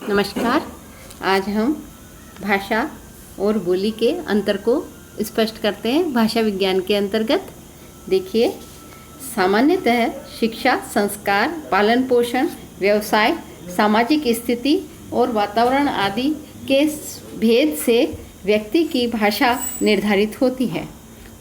नमस्कार। आज हम भाषा और बोली के अंतर को स्पष्ट करते हैं भाषा विज्ञान के अंतर्गत। देखिए, सामान्यतः शिक्षा, संस्कार, पालन पोषण, व्यवसाय, सामाजिक स्थिति और वातावरण आदि के भेद से व्यक्ति की भाषा निर्धारित होती है।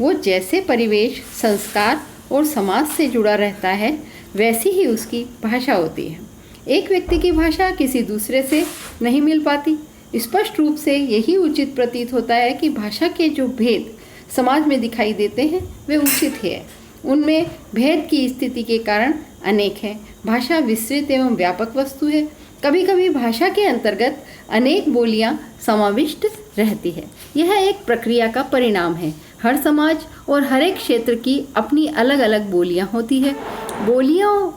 वो जैसे परिवेश, संस्कार और समाज से जुड़ा रहता है, वैसी ही उसकी भाषा होती है। एक व्यक्ति की भाषा किसी दूसरे से नहीं मिल पाती। स्पष्ट रूप से यही उचित प्रतीत होता है कि भाषा के जो भेद समाज में दिखाई देते हैं वे उचित है। उनमें भेद की स्थिति के कारण अनेक हैं। भाषा विस्तृत एवं व्यापक वस्तु है। कभी कभी भाषा के अंतर्गत अनेक बोलियां समाविष्ट रहती है। यह एक प्रक्रिया का परिणाम है। हर समाज और हर एक क्षेत्र की अपनी अलग अलग बोलियां होती है। बोलियां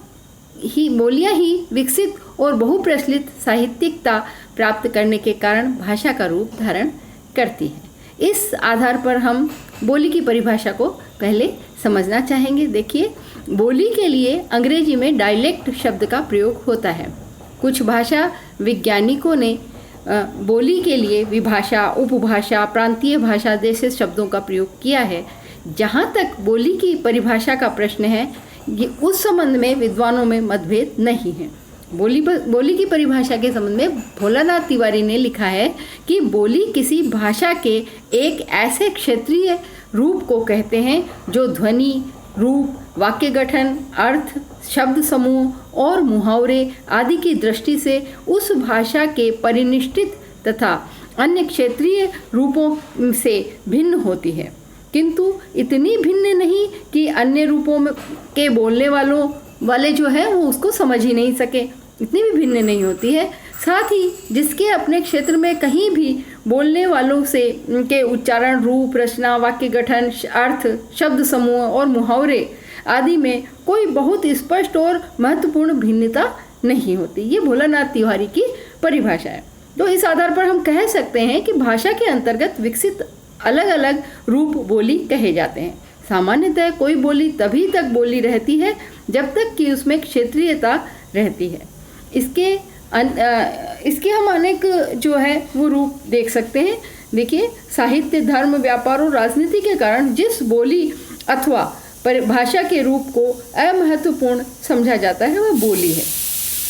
ही विकसित और बहुप्रचलित साहित्यिकता प्राप्त करने के कारण भाषा का रूप धारण करती है। इस आधार पर हम बोली की परिभाषा को पहले समझना चाहेंगे। देखिए, बोली के लिए अंग्रेजी में डायलेक्ट शब्द का प्रयोग होता है। कुछ भाषा वैज्ञानिकों ने बोली के लिए विभाषा, उपभाषा, प्रांतीय भाषा जैसे शब्दों का प्रयोग किया है। जहाँ तक बोली की परिभाषा का प्रश्न है, ये उस संबंध में विद्वानों में मतभेद नहीं है। बोली की परिभाषा के संबंध में भोलानाथ तिवारी ने लिखा है कि बोली किसी भाषा के एक ऐसे क्षेत्रीय रूप को कहते हैं जो ध्वनि, रूप, वाक्य गठन, अर्थ, शब्द समूह और मुहावरे आदि की दृष्टि से उस भाषा के परिनिष्ठित तथा अन्य क्षेत्रीय रूपों से भिन्न होती है, किंतु इतनी भिन्न नहीं कि अन्य रूपों में के बोलने वाले जो है वो उसको समझ ही नहीं सके। इतनी भी भिन्न नहीं होती है। साथ ही जिसके अपने क्षेत्र में कहीं भी बोलने वालों से उनके उच्चारण, रूप, रचना, वाक्य गठन, अर्थ, शब्द समूह और मुहावरे आदि में कोई बहुत स्पष्ट और महत्वपूर्ण भिन्नता नहीं होती। ये भोलानाथ तिवारी की परिभाषा है। तो इस आधार पर हम कह सकते हैं कि भाषा के अंतर्गत विकसित अलग अलग रूप बोली कहे जाते हैं। सामान्यतः कोई बोली तभी तक बोली रहती है जब तक कि उसमें क्षेत्रीयता रहती है। इसके हम अनेक जो है वो रूप देख सकते हैं। देखिए, साहित्य, धर्म, व्यापार और राजनीति के कारण जिस बोली अथवा परिभाषा के रूप को अमहत्वपूर्ण समझा जाता है वह बोली है।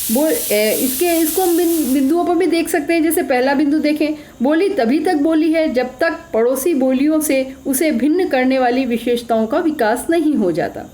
इसको हम बिंदुओं पर भी देख सकते हैं। जैसे पहला बिंदु देखें, बोली तभी तक बोली है जब तक पड़ोसी बोलियों से उसे भिन्न करने वाली विशेषताओं का विकास नहीं हो जाता।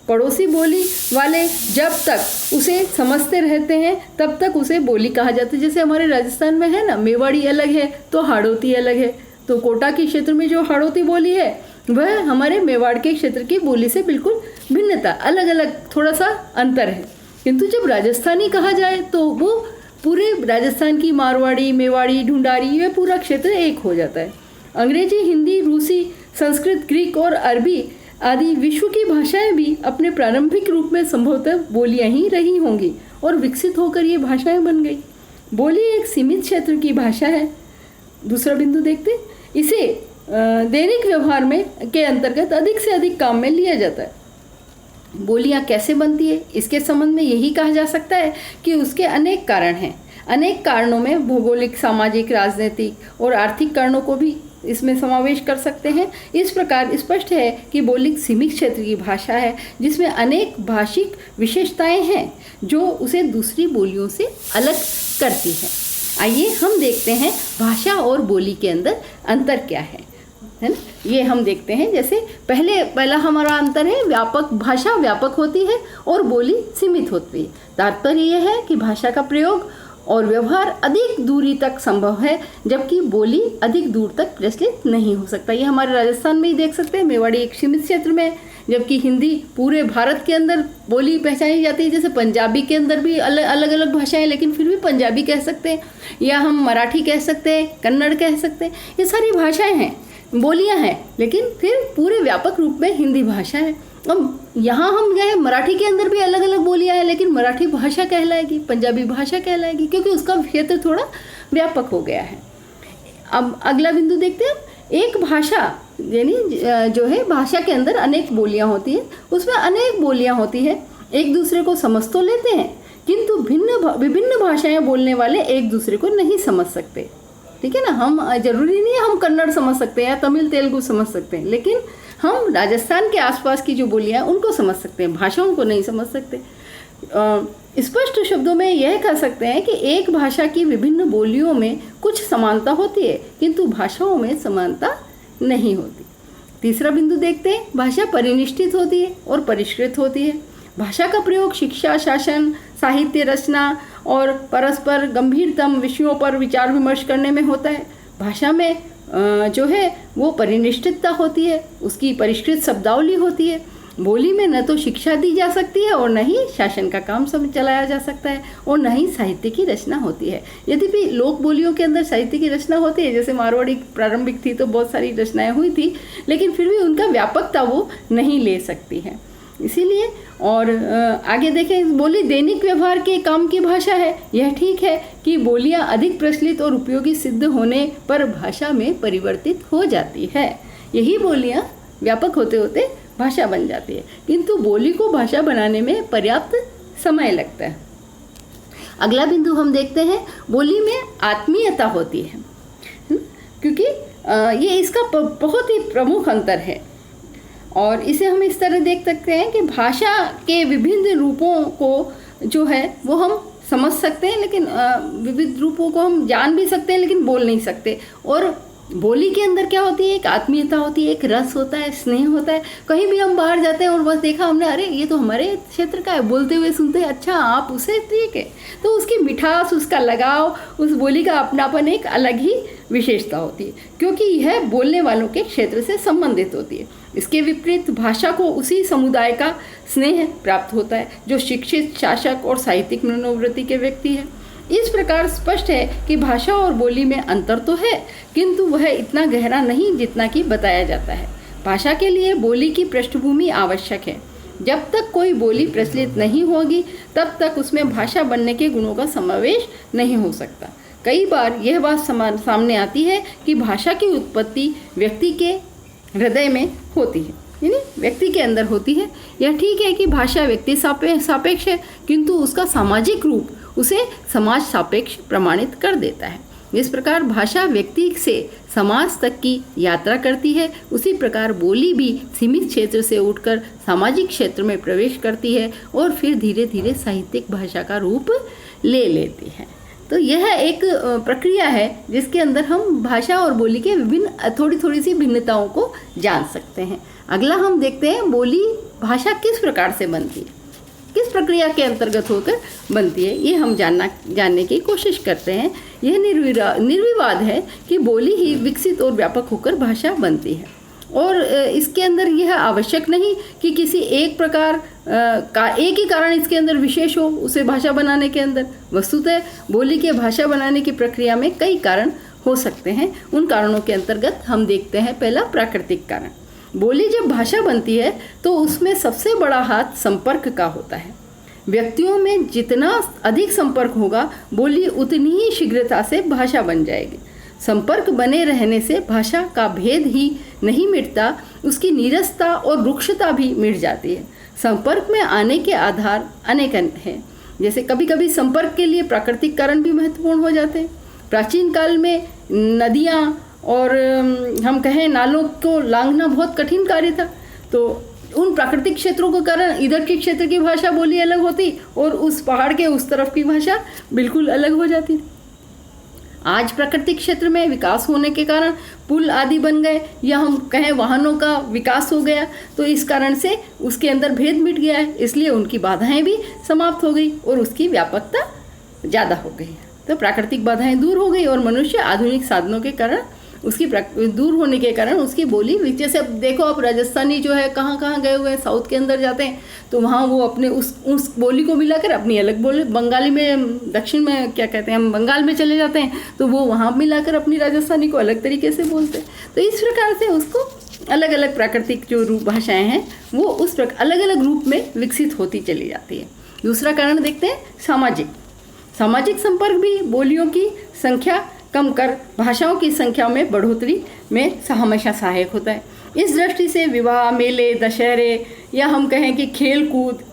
पड़ोसी बोली वाले जब तक उसे समझते रहते हैं तब तक उसे बोली कहा जाता है। जैसे हमारे राजस्थान में है ना, मेवाड़ी अलग है तो हाड़ौती अलग है। तो कोटा के क्षेत्र में जो हाड़ौती बोली है वह हमारे मेवाड़ के क्षेत्र की बोली से बिल्कुल भिन्नता, अलग अलग थोड़ा सा अंतर है। किंतु जब राजस्थानी कहा जाए तो वो पूरे राजस्थान की मारवाड़ी, मेवाड़ी, ढूंढारी, ये पूरा क्षेत्र एक हो जाता है। अंग्रेजी, हिंदी, रूसी, संस्कृत, ग्रीक और अरबी आदि विश्व की भाषाएं भी अपने प्रारंभिक रूप में संभवतः बोलियां ही रही होंगी और विकसित होकर ये भाषाएं बन गई। बोली एक सीमित क्षेत्र की भाषा है। दूसरा बिंदु देखते, इसे दैनिक व्यवहार में के अंतर्गत अधिक से अधिक काम में लिया जाता है। बोलियां कैसे बनती है, इसके संबंध में यही कहा जा सकता है कि उसके अनेक कारण हैं। अनेक कारणों में भौगोलिक, सामाजिक, राजनीतिक और आर्थिक कारणों को भी इसमें समावेश कर सकते हैं। इस प्रकार स्पष्ट है कि बोली सीमित क्षेत्र की भाषा है जिसमें अनेक भाषिक विशेषताएं हैं जो उसे दूसरी बोलियों से अलग करती है। आइए हम देखते हैं भाषा और बोली के अंदर अंतर क्या है ना। ये हम देखते हैं। जैसे पहला हमारा अंतर है, व्यापक भाषा व्यापक होती है और बोली सीमित होती है। तात्पर्य यह है कि भाषा का प्रयोग और व्यवहार अधिक दूरी तक संभव है जबकि बोली अधिक दूर तक प्रचलित नहीं हो सकता। ये हमारे राजस्थान में ही देख सकते हैं। मेवाड़ी एक सीमित क्षेत्र में, जबकि हिंदी पूरे भारत के अंदर बोली पहचानी जाती है। जैसे पंजाबी के अंदर भी अलग अलग भाषाएं, लेकिन फिर भी पंजाबी कह सकते हैं, या हम मराठी कह सकते हैं, कन्नड़ कह सकते हैं। ये सारी भाषाएं हैं, बोलियां हैं, लेकिन फिर पूरे व्यापक रूप में हिंदी भाषा है। अब यहाँ हम जो है मराठी के अंदर भी अलग अलग बोलियां हैं, लेकिन मराठी भाषा कहलाएगी, पंजाबी भाषा कहलाएगी, क्योंकि उसका क्षेत्र थोड़ा व्यापक हो गया है। अब अगला बिंदु देखते हैं। एक भाषा यानी जो है भाषा के अंदर अनेक बोलियां होती हैं, उसमें अनेक बोलियां होती हैं, एक दूसरे को समझ तो लेते हैं किंतु विभिन्न भाषाएं बोलने वाले एक दूसरे को नहीं समझ सकते। ठीक है ना, हम जरूरी नहीं है हम कन्नड़ समझ सकते हैं या तमिल तेलुगु समझ सकते हैं, लेकिन हम राजस्थान के आसपास की जो बोलियां उनको समझ सकते हैं, भाषाओं को नहीं समझ सकते। स्पष्ट शब्दों में यह कह सकते हैं कि एक भाषा की विभिन्न बोलियों में कुछ समानता होती है किंतु भाषाओं में समानता नहीं होती। तीसरा बिंदु देखते हैं, भाषा परिनिष्ठित होती है और परिष्कृत होती है। भाषा का प्रयोग शिक्षा, शासन, साहित्य रचना और परस्पर गंभीरतम विषयों पर विचार विमर्श करने में होता है। भाषा में जो है वो परिनिष्ठितता होती है, उसकी परिष्कृत शब्दावली होती है। बोली में न तो शिक्षा दी जा सकती है और न ही शासन का काम सब चलाया जा सकता है और न ही साहित्य की रचना होती है। यद्यपि लोक बोलियों के अंदर साहित्य की रचना होती है, जैसे मारवाड़ी प्रारंभिक थी तो बहुत सारी रचनाएं हुई थी, लेकिन फिर भी उनका व्यापकता वो नहीं ले सकती है। इसीलिए और आगे देखें, बोली दैनिक व्यवहार के काम की भाषा है। यह ठीक है कि बोलियां अधिक प्रचलित और उपयोगी सिद्ध होने पर भाषा में परिवर्तित हो जाती है। यही बोलियां व्यापक होते होते भाषा बन जाती है, किंतु बोली को भाषा बनाने में पर्याप्त समय लगता है। अगला बिंदु हम देखते हैं, बोली में आत्मीयता होती है, क्योंकि ये इसका बहुत ही प्रमुख अंतर है। और इसे हम इस तरह देख सकते हैं कि भाषा के विभिन्न रूपों को जो है वो हम समझ सकते हैं, लेकिन विविध रूपों को हम जान भी सकते हैं लेकिन बोल नहीं सकते। और बोली के अंदर क्या होती है, एक आत्मीयता होती है, एक रस होता है, स्नेह होता है। कहीं भी हम बाहर जाते हैं और बस देखा हमने, अरे ये तो हमारे क्षेत्र का है, बोलते हुए सुनते हैं, अच्छा आप उसे, ठीक है, तो उसकी मिठास, उसका लगाव, उस बोली का अपनापन एक अलग ही विशेषता होती है, क्योंकि यह बोलने वालों के क्षेत्र से संबंधित होती है। इसके विपरीत भाषा को उसी समुदाय का स्नेह प्राप्त होता है जो शिक्षित, शासक और साहित्यिक मनोवृत्ति के व्यक्ति है। इस प्रकार स्पष्ट है कि भाषा और बोली में अंतर तो है, किंतु वह इतना गहरा नहीं जितना कि बताया जाता है। भाषा के लिए बोली की पृष्ठभूमि आवश्यक है। जब तक कोई बोली प्रचलित नहीं होगी तब तक उसमें भाषा बनने के गुणों का समावेश नहीं हो सकता। कई बार यह बात सामने आती है कि भाषा की उत्पत्ति व्यक्ति के हृदय में होती है, यानी व्यक्ति के अंदर होती है। यह ठीक है कि भाषा व्यक्ति सापेक्ष है, किंतु उसका सामाजिक रूप उसे समाज सापेक्ष प्रमाणित कर देता है। इस प्रकार भाषा व्यक्ति से समाज तक की यात्रा करती है, उसी प्रकार बोली भी सीमित क्षेत्र से उठकर सामाजिक क्षेत्र में प्रवेश करती है और फिर धीरे धीरे साहित्यिक भाषा का रूप ले लेती है। तो यह एक प्रक्रिया है जिसके अंदर हम भाषा और बोली के विभिन्न थोड़ी सी भिन्नताओं को जान सकते हैं। अगला हम देखते हैं, बोली भाषा किस प्रकार से बनती है, किस प्रक्रिया के अंतर्गत होकर बनती है, ये हम जानने की कोशिश करते हैं। यह निर्विवाद है कि बोली ही विकसित और व्यापक होकर भाषा बनती है, और इसके अंदर यह आवश्यक नहीं कि किसी एक प्रकार का एक ही कारण इसके अंदर विशेष हो उसे भाषा बनाने के अंदर। वस्तुतः बोली के भाषा बनाने की प्रक्रिया में कई कारण हो सकते हैं। उन कारणों के अंतर्गत हम देखते हैं, पहला प्राकृतिक कारण। बोली जब भाषा बनती है तो उसमें सबसे बड़ा हाथ संपर्क का होता है। व्यक्तियों में जितना अधिक संपर्क होगा, बोली उतनी ही शीघ्रता से भाषा बन जाएगी। संपर्क बने रहने से भाषा का भेद ही नहीं मिटता, उसकी नीरसता और रुक्षता भी मिट जाती है। संपर्क में आने के आधार अनेक हैं, जैसे कभी कभी संपर्क के लिए प्राकृतिक कारण भी महत्वपूर्ण हो जाते हैं। प्राचीन काल में नदियाँ और हम कहें नालों को लांघना बहुत कठिन कार्य था, तो उन प्राकृतिक क्षेत्रों के कारण इधर के क्षेत्र की भाषा बोली अलग होती और उस पहाड़ के उस तरफ की भाषा बिल्कुल अलग हो जाती थी। आज प्राकृतिक क्षेत्र में विकास होने के कारण पुल आदि बन गए, या हम कहें वाहनों का विकास हो गया, तो इस कारण से उसके अंदर भेद मिट गया है, इसलिए उनकी बाधाएं भी समाप्त हो गई और उसकी व्यापकता ज़्यादा हो गई। तो प्राकृतिक बाधाएं दूर हो गई और मनुष्य आधुनिक साधनों के कारण उसकी दूर होने के कारण उसकी बोली, जैसे अब देखो आप राजस्थानी जो है कहाँ कहाँ गए हुए हैं, साउथ के अंदर जाते हैं तो वहाँ वो अपने उस बोली को मिलाकर अपनी अलग बोली, बंगाली में दक्षिण में क्या कहते हैं, हम बंगाल में चले जाते हैं तो वो वहाँ मिलाकर अपनी राजस्थानी को अलग तरीके से बोलते हैं। तो इस प्रकार से उसको अलग अलग प्राकृतिक जो रूप भाषाएँ हैं वो उस अलग अलग रूप में विकसित होती चली जाती है। दूसरा कारण देखते हैं, सामाजिक संपर्क भी बोलियों की संख्या कम कर भाषाओं की संख्या में बढ़ोतरी में हमेशा सहायक होता है। इस दृष्टि से विवाह, मेले, दशहरे या हम कहें कि खेल कूद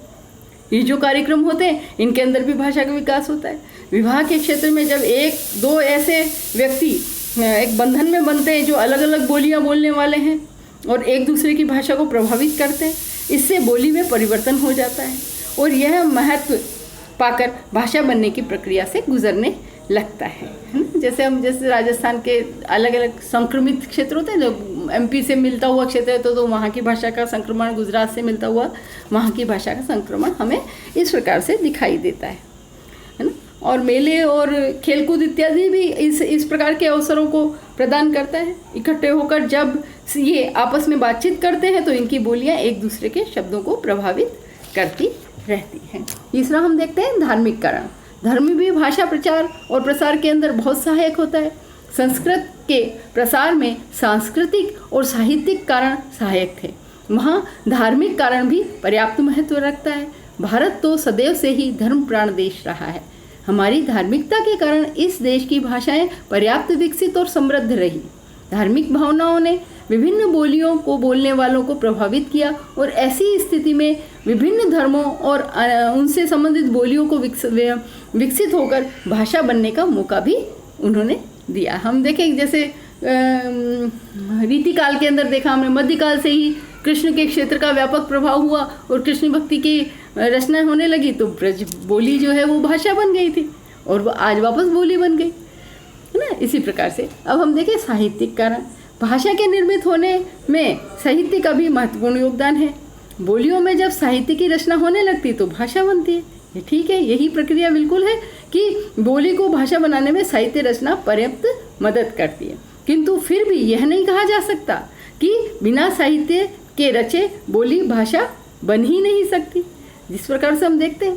ये जो कार्यक्रम होते हैं इनके अंदर भी भाषा का विकास होता है। विवाह के क्षेत्र में जब एक दो ऐसे व्यक्ति एक बंधन में बनते हैं जो अलग अलग बोलियां बोलने वाले हैं और एक दूसरे की भाषा को प्रभावित करते हैं, इससे बोली में परिवर्तन हो जाता है और यह महत्व पाकर भाषा बनने की प्रक्रिया से गुजरने लगता है ना। जैसे राजस्थान के अलग अलग संक्रमित क्षेत्र होते हैं, जो एमपी से मिलता हुआ क्षेत्र है तो वहाँ की भाषा का संक्रमण, गुजरात से मिलता हुआ वहाँ की भाषा का संक्रमण हमें इस प्रकार से दिखाई देता है ना। और मेले और खेलकूद इत्यादि भी इस प्रकार के अवसरों को प्रदान करता है। इकट्ठे होकर जब ये आपस में बातचीत करते हैं तो इनकी बोलियाँ एक दूसरे के शब्दों को प्रभावित करती रहती हैं। तीसरा हम देखते हैं धार्मिक कारण। धर्म भी भाषा प्रचार और प्रसार के अंदर बहुत सहायक होता है। संस्कृत के प्रसार में सांस्कृतिक और साहित्यिक कारण सहायक थे, वहाँ धार्मिक कारण भी पर्याप्त महत्व रखता है। भारत तो सदैव से ही धर्म प्राण देश रहा है। हमारी धार्मिकता के कारण इस देश की भाषाएं पर्याप्त विकसित और समृद्ध रही। धार्मिक भावनाओं ने विभिन्न बोलियों को बोलने वालों को प्रभावित किया और ऐसी स्थिति में विभिन्न धर्मों और उनसे संबंधित बोलियों को विकसित होकर भाषा बनने का मौका भी उन्होंने दिया। हम देखें जैसे रीतिकाल के अंदर देखा हमने, मध्यकाल से ही कृष्ण के क्षेत्र का व्यापक प्रभाव हुआ और कृष्ण भक्ति की रचना होने लगी तो ब्रज बोली जो है वो भाषा बन गई थी और वो आज वापस बोली बन गई है ना। इसी प्रकार से अब हम देखें साहित्यिक कारण। भाषा के निर्मित होने में साहित्य का भी महत्वपूर्ण योगदान है। बोलियों में जब साहित्य की रचना होने लगती तो भाषा बनती है। ये ठीक है, यही प्रक्रिया बिल्कुल है कि बोली को भाषा बनाने में साहित्य रचना पर्याप्त मदद करती है, किंतु फिर भी यह नहीं कहा जा सकता कि बिना साहित्य के रचे बोली भाषा बन ही नहीं सकती। जिस प्रकार से हम देखते हैं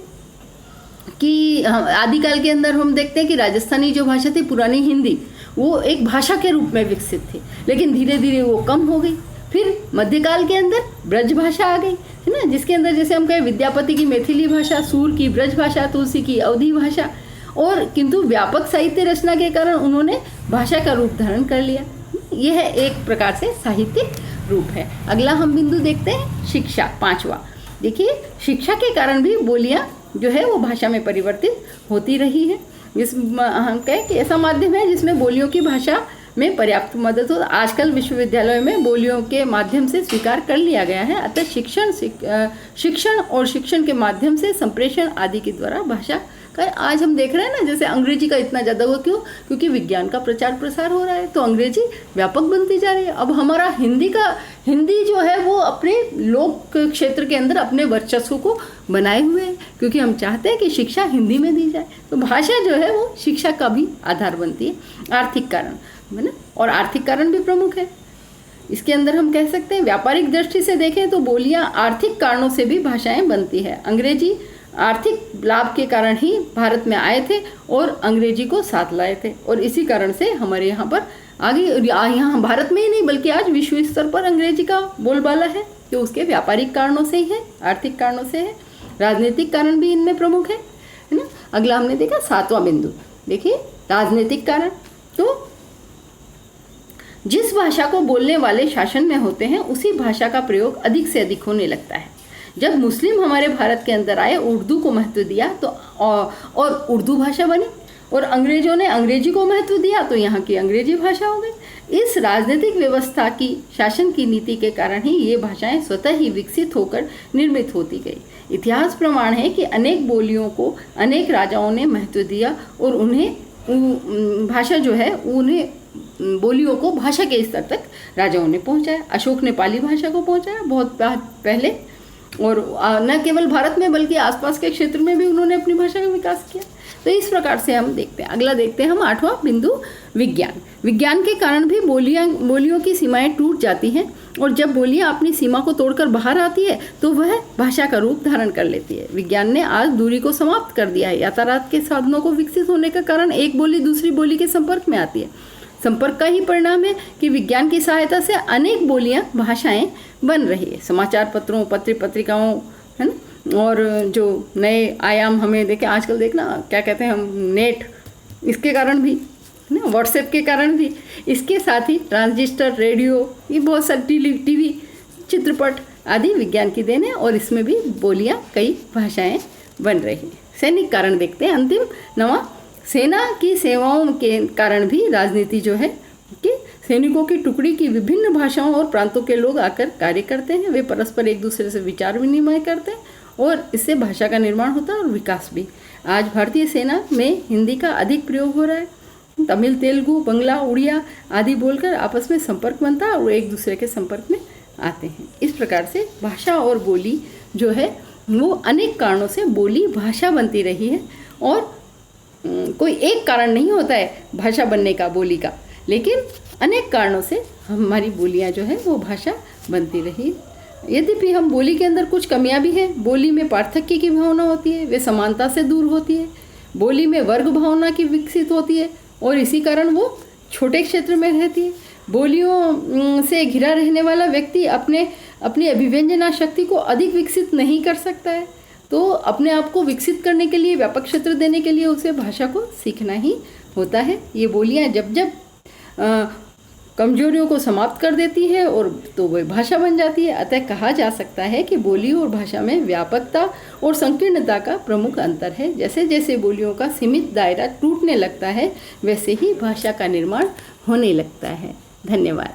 कि आदिकाल के अंदर हम देखते हैं कि राजस्थानी जो भाषा थी, पुरानी हिंदी, वो एक भाषा के रूप में विकसित थी, लेकिन धीरे धीरे वो कम हो गई। फिर मध्यकाल के अंदर ब्रज भाषा आ गई है ना, जिसके अंदर जैसे हम कहें विद्यापति की मैथिली भाषा, सूर की ब्रज भाषा, तुलसी की अवधी भाषा, और किंतु व्यापक साहित्य रचना के कारण उन्होंने भाषा का रूप धारण कर लिया। यह एक प्रकार से साहित्यिक रूप है। अगला हम बिंदु देखते हैं शिक्षा, पांचवा। देखिए, शिक्षा के कारण भी बोलियां जो है वो भाषा में परिवर्तित होती रही है। हम कहें कि ऐसा माध्यम है जिसमें बोलियों की भाषा में पर्याप्त मदद हो। आजकल विश्वविद्यालयों में बोलियों के माध्यम से स्वीकार कर लिया गया है। अतः शिक्षण और शिक्षण के माध्यम से संप्रेषण आदि के द्वारा भाषा का आज हम देख रहे हैं ना, जैसे अंग्रेजी का इतना ज़्यादा हुआ, क्यों? क्योंकि विज्ञान का प्रचार प्रसार हो रहा है तो अंग्रेजी व्यापक बनती जा रही है। अब हमारा हिंदी जो है वो अपने लोक क्षेत्र के अंदर अपने वर्चस्व को बनाए हुए है, क्योंकि हम चाहते हैं कि शिक्षा हिंदी में दी जाए। तो भाषा जो है वो शिक्षा का भी आधार बनती है। आर्थिक कारण है ना, और आर्थिक कारण भी प्रमुख है। इसके अंदर हम कह सकते हैं व्यापारिक दृष्टि से देखें तो बोलियां आर्थिक कारणों से भी भाषाएं बनती है। अंग्रेजी आर्थिक लाभ के कारण ही भारत में आए थे और अंग्रेजी को साथ लाए थे, और इसी कारण से हमारे यहाँ पर आगे यहाँ भारत में ही नहीं बल्कि आज विश्व स्तर पर अंग्रेजी का बोलबाला है, जो उसके व्यापारिक कारणों से ही है, आर्थिक कारणों से है। राजनीतिक कारण भी इनमें प्रमुख है ना। अगला हमने देखा सातवां बिंदु, देखिए राजनीतिक कारण। तो जिस भाषा को बोलने वाले शासन में होते हैं उसी भाषा का प्रयोग अधिक से अधिक होने लगता है। जब मुस्लिम हमारे भारत के अंदर आए, उर्दू को महत्व दिया तो और उर्दू भाषा बनी, और अंग्रेजों ने अंग्रेजी को महत्व दिया तो यहाँ की अंग्रेजी भाषा हो गई। इस राजनीतिक व्यवस्था की, शासन की नीति के कारण ही ये भाषाएं स्वतः ही विकसित होकर निर्मित होती गई। इतिहास प्रमाण है कि अनेक बोलियों को अनेक राजाओं ने महत्व दिया और उन्हें भाषा जो है उन्हें बोलियों को भाषा के स्तर तक राजाओं ने पहुंचाया। अशोक ने पाली भाषा को पहुंचाया बहुत पहले, और न केवल भारत में बल्कि आसपास के क्षेत्र में भी उन्होंने अपनी भाषा का विकास किया। तो इस प्रकार से हम देखते हैं। अगला देखते हैं हम आठवां बिंदु, विज्ञान। विज्ञान के कारण भी बोलियों की सीमाएं टूट जाती हैं, और जब बोलियां अपनी सीमा को तोड़कर बाहर आती है तो वह भाषा का रूप धारण कर लेती है। विज्ञान ने आज दूरी को समाप्त कर दिया है। यातायात के साधनों को विकसित होने के कारण एक बोली दूसरी बोली के संपर्क में आती है। संपर्क का ही परिणाम है कि विज्ञान की सहायता से अनेक बोलियां, भाषाएं बन रही है। समाचार पत्रों, पत्रिकाओं, है ना, और जो नए आयाम हमें देखें आजकल, देखना क्या कहते हैं हम, नेट, इसके कारण भी ना, व्हाट्सएप के कारण भी, इसके साथ ही ट्रांजिस्टर, रेडियो, ये बहुत सारी टीवी, चित्रपट, आदि विज्ञान की देन है और इसमें भी बोलियां कई भाषाएं बन रही हैं। सैनिक कारण देखते हैं अंतिम 9वां, सेना की सेवाओं के कारण भी राजनीति जो है कि सैनिकों की टुकड़ी की विभिन्न भाषाओं और प्रांतों के लोग आकर कार्य करते हैं। वे परस्पर एक दूसरे से विचार विनिमय करते हैं और इससे भाषा का निर्माण होता है और विकास भी। आज भारतीय सेना में हिंदी का अधिक प्रयोग हो रहा है। तमिल, तेलुगु, बंगला, उड़िया आदि बोलकर आपस में संपर्क बनता है और एक दूसरे के संपर्क में आते हैं। इस प्रकार से भाषा और बोली जो है वो अनेक कारणों से बोली भाषा बनती रही है और कोई एक कारण नहीं होता है भाषा बनने का, बोली का, लेकिन अनेक कारणों से हमारी बोलियां जो है वो भाषा बनती रही। यद्यपि हम बोली के अंदर कुछ कमियां भी हैं। बोली में पार्थक्य की भावना होती है, वे समानता से दूर होती है। बोली में वर्ग भावना की विकसित होती है और इसी कारण वो छोटे क्षेत्र में रहती है। बोलियों से घिरा रहने वाला व्यक्ति अपनी अभिव्यंजना शक्ति को अधिक विकसित नहीं कर सकता है। तो अपने आप को विकसित करने के लिए, व्यापक क्षेत्र देने के लिए उसे भाषा को सीखना ही होता है। ये बोलियां जब जब कमजोरियों को समाप्त कर देती है और तो वह भाषा बन जाती है। अतः कहा जा सकता है कि बोली और भाषा में व्यापकता और संकीर्णता का प्रमुख अंतर है। जैसे जैसे बोलियों का सीमित दायरा टूटने लगता है वैसे ही भाषा का निर्माण होने लगता है। धन्यवाद।